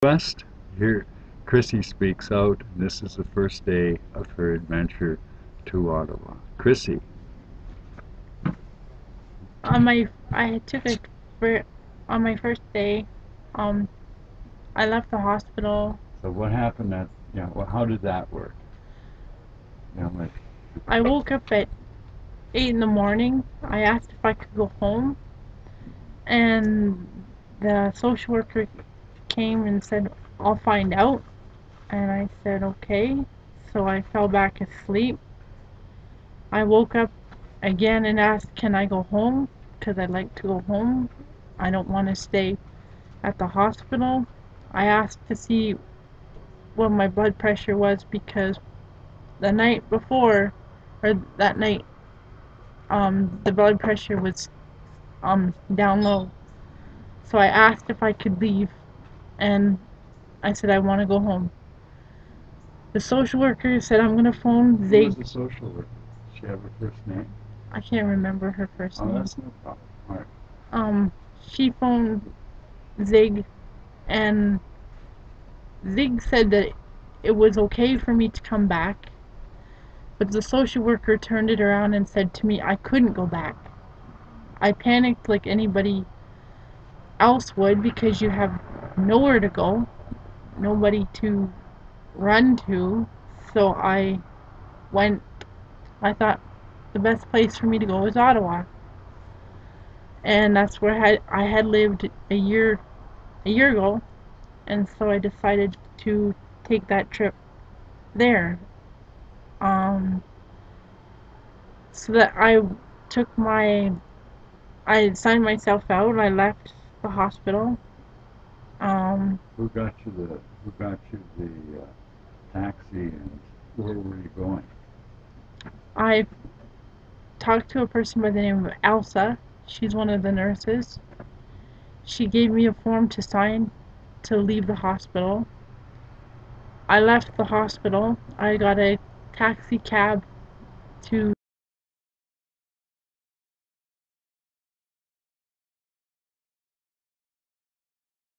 West, here Chrissy speaks out, and this is the first day of her adventure to Ottawa. Chrissy. I took a for on my first day. Um, I left the hospital. So what happened at, well, how did that work? Like, I woke up at 8 in the morning. I asked if I could go home, and the social worker came and said, "I'll find out." And I said, "Okay." So I fell back asleep. I woke up again and asked, "Can I go home? Because I'd like to go home. I don't want to stay at the hospital." I asked to see what my blood pressure was because the night before, or that night, the blood pressure was down low. So I asked if I could leave, and I said I want to go home. The social worker said I'm gonna phone who Zig. was the social worker? Does she have her first name? I can't remember her first Oh, name. that's no problem. All right. She phoned Zig, and Zig said that it was okay for me to come back, but the social worker turned it around and said to me I couldn't go back. I panicked like anybody else would because you have nowhere to go, nobody to run to. So went, I thought the best place for me to go was Ottawa. And that's where I had lived a year ago, and so I decided to take that trip there. Um, so that took my, I signed myself out. I left the hospital. Um, Who got you the taxi, and where were you going? I talked to a person by the name of Elsa. She's one of the nurses. She gave me a form to sign to leave the hospital. I left the hospital. I got a taxi cab to